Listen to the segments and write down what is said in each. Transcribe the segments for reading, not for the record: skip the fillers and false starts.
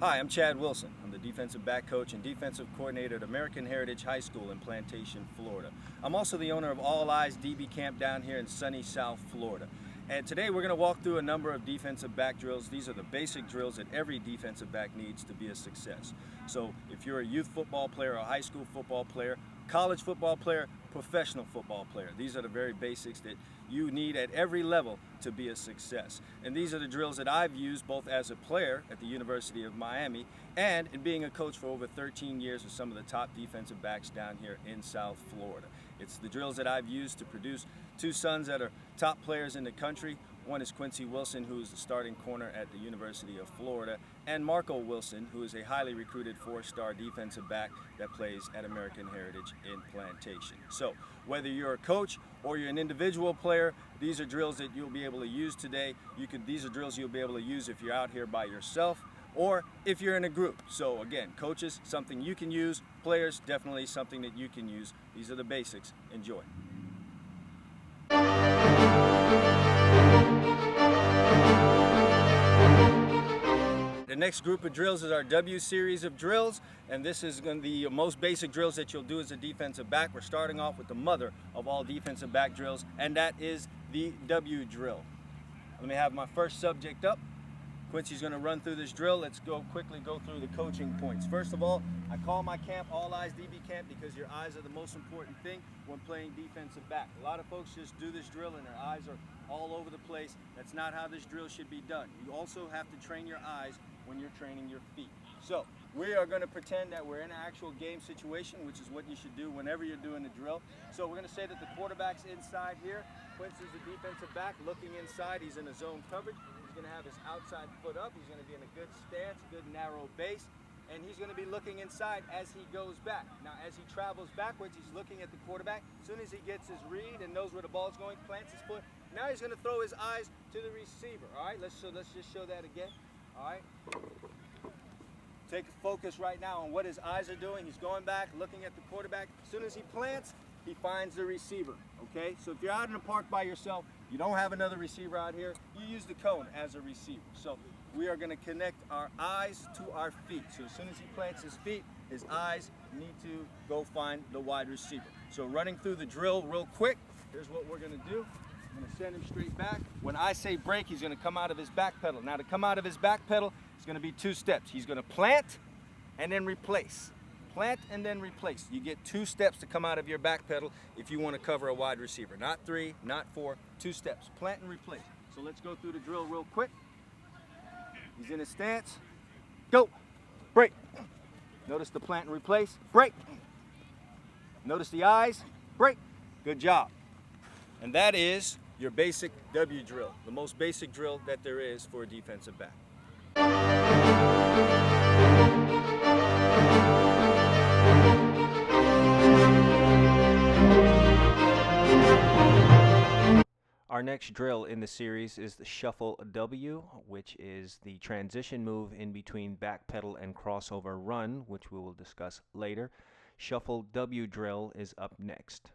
Hi, I'm Chad Wilson. I'm the defensive back coach and defensive coordinator at American Heritage High School in Plantation, Florida. I'm also the owner of All Eyes DB Camp down here in sunny South Florida. And today we're going to walk through a number of defensive back drills. These are the basic drills that every defensive back needs to be a success. So if you're a youth football player, a high school football player, college football player, professional football player, these are the very basics that you need at every level to be a success. And these are the drills that I've used both as a player at the University of Miami and in being a coach for over 13 years with some of the top defensive backs down here in South Florida. It's the drills that I've used to produce two sons that are top players in the country. One is Quincy Wilson, who's the starting corner at the University of Florida, and Marco Wilson, who is a highly recruited 4-star defensive back that plays at American Heritage in Plantation. So whether you're a coach or you're an individual player, these are drills that you'll be able to use today. These are drills you'll be able to use if you're out here by yourself or if you're in a group. So again, coaches, something you can use. Players, definitely something that you can use. These are the basics. Enjoy. The next group of drills is our W series of drills, and this is going to be the most basic drills that you'll do as a defensive back. We're starting off with the mother of all defensive back drills, and that is the W drill. Let me have my first subject up. Quincy's going to run through this drill. Let's quickly go through the coaching points. First of all, I call my camp All Eyes DB Camp because your eyes are the most important thing when playing defensive back. A lot of folks just do this drill and their eyes are all over the place. That's not how this drill should be done. You also have to train your eyes when you're training your feet. So we are going to pretend that we're in an actual game situation, which is what you should do whenever you're doing the drill. So we're going to say that the quarterback's inside here. Quincy's the defensive back looking inside. He's in a zone coverage. He's going to have his outside foot up. He's going to be in a good stance, good narrow base. And he's going to be looking inside as he goes back. Now, as he travels backwards, he's looking at the quarterback. As soon as he gets his read and knows where the ball is going, plants his foot. Now he's going to throw his eyes to the receiver. All right, let's just show that again. All right. Take a focus right now on what his eyes are doing. He's going back, looking at the quarterback. As soon as he plants, he finds the receiver. Okay, so if you're out in the park by yourself, you don't have another receiver out here, you use the cone as a receiver. So we are going to connect our eyes to our feet. So as soon as he plants his feet, his eyes need to go find the wide receiver. So running through the drill real quick, here's what we're going to do. I'm going to send him straight back. When I say break, he's going to come out of his back pedal. Now to come out of his back pedal, it's going to be two steps. He's going to plant and then replace. Plant and then replace. You get 2 steps to come out of your back pedal if you want to cover a wide receiver. Not 3, not 4, 2 steps. Plant and replace. So let's go through the drill real quick. He's in his stance. Go. Break. Notice the plant and replace. Break. Notice the eyes. Break. Good job. And that is your basic W drill, the most basic drill that there is for a defensive back. Our next drill in the series is the Shuffle W, which is the transition move in between back pedal and crossover run, which we will discuss later. Shuffle W drill is up next.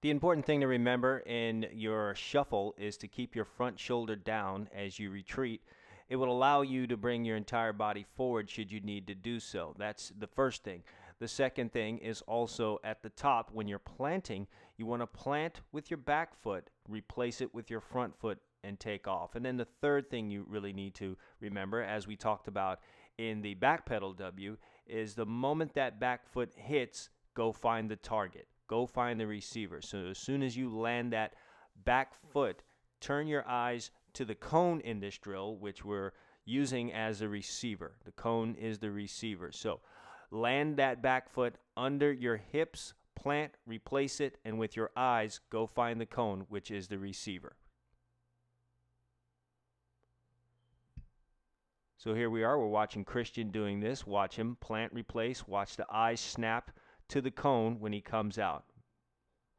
The important thing to remember in your shuffle is to keep your front shoulder down as you retreat. It will allow you to bring your entire body forward should you need to do so. That's the first thing. The second thing is also at the top, when you're planting, you want to plant with your back foot, replace it with your front foot, and take off. And then the third thing you really need to remember, as we talked about in the back pedal W, is the moment that back foot hits, go find the target. Go find the receiver. So as soon as you land that back foot, turn your eyes to the cone in this drill, which we're using as a receiver. The cone is the receiver. So land that back foot under your hips, plant, replace it, and with your eyes, go find the cone, which is the receiver. So here we are. We're watching Christian doing this. Watch him plant, replace. Watch the eyes snap to the cone when he comes out.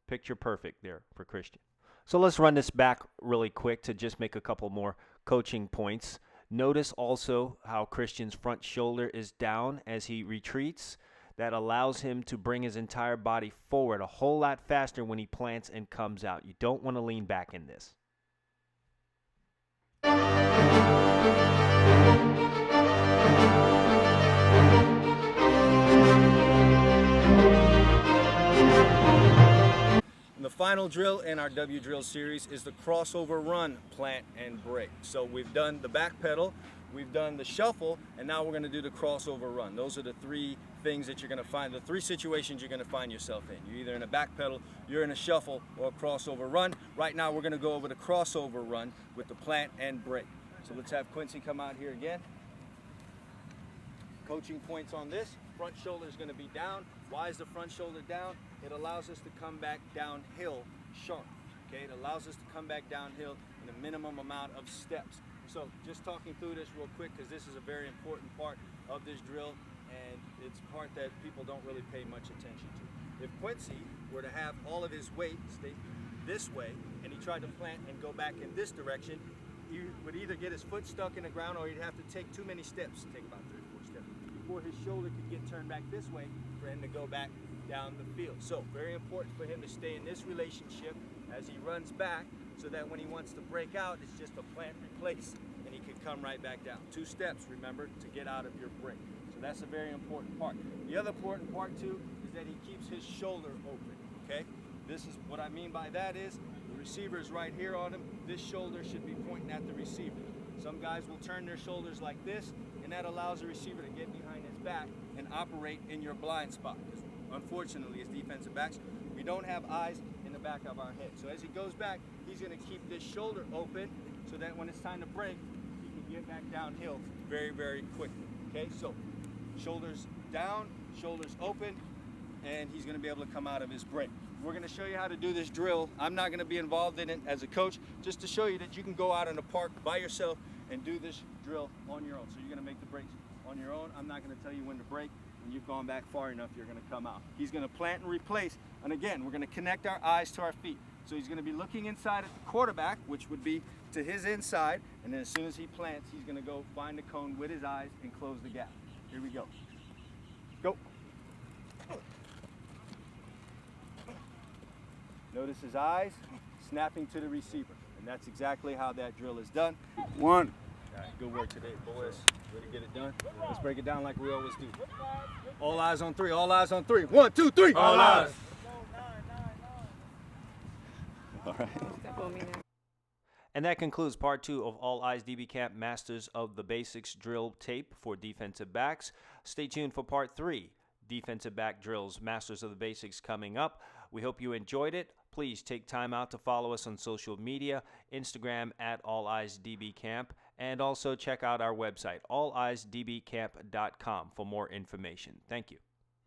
Picture perfect there for Christian. So let's run this back really quick to just make a couple more coaching points. Notice also how Christian's front shoulder is down as he retreats. that allows him to bring his entire body forward a whole lot faster when he plants and comes out. You don't want to lean back in this. And the final drill in our W drill series is the crossover run, plant, and break. So we've done the back pedal, we've done the shuffle, and now we're going to do the crossover run. Those are the three things that you're going to find, the three situations you're going to find yourself in. You're either in a back pedal, you're in a shuffle, or a crossover run. Right now we're going to go over the crossover run with the plant and break. So let's have Quincy come out here again. Coaching points on this. Front shoulder is going to be down. Why is the front shoulder down? It allows us to come back downhill sharp. Okay, it allows us to come back downhill in a minimum amount of steps. So just talking through this real quick, because this is a very important part of this drill, and it's a part that people don't really pay much attention to. If Quincy were to have all of his weight stay this way, and he tried to plant and go back in this direction, he would either get his foot stuck in the ground, or he'd have to take too many steps, take about 3 or 4 steps, before his shoulder could get turned back this way for him to go back down the field. So very important for him to stay in this relationship as he runs back, so that when he wants to break out, it's just a plant replace, and he can come right back down. 2 steps, remember, to get out of your break. So that's a very important part. The other important part too is that he keeps his shoulder open, okay? This is what I mean by that is, the receiver is right here on him. This shoulder should be pointing at the receiver. Some guys will turn their shoulders like this, and that allows the receiver to get behind his back and operate in your blind spot. Because unfortunately, as defensive backs, we don't have eyes in the back of our head. So as he goes back, he's going to keep this shoulder open so that when it's time to break, he can get back downhill very, very quickly. Okay, so shoulders down, shoulders open, and he's going to be able to come out of his break. We're going to show you how to do this drill. I'm not going to be involved in it as a coach, just to show you that you can go out in the park by yourself and do this drill on your own. So you're going to make the breaks on your own. I'm not going to tell you when to break. When you've gone back far enough, you're going to come out. He's going to plant and replace. And again, we're going to connect our eyes to our feet. So he's going to be looking inside at the quarterback, which would be to his inside. And then as soon as he plants, he's going to go find the cone with his eyes and close the gap. Here we go. Go. Notice his eyes snapping to the receiver. And that's exactly how that drill is done. 1. All right, good work today, boys. Ready to get it done? Let's break it down like we always do. All eyes on 3. All eyes on 3. 1, 2, 3. All eyes. All right. And that concludes part 2 of All Eyes DB Camp Masters of the Basics drill tape for defensive backs. Stay tuned for part 3, defensive back drills, Masters of the Basics, coming up. We hope you enjoyed it. Please take time out to follow us on social media, Instagram at All Eyes DB Camp, and also check out our website, alleyedsdbcamp.com, for more information. Thank you.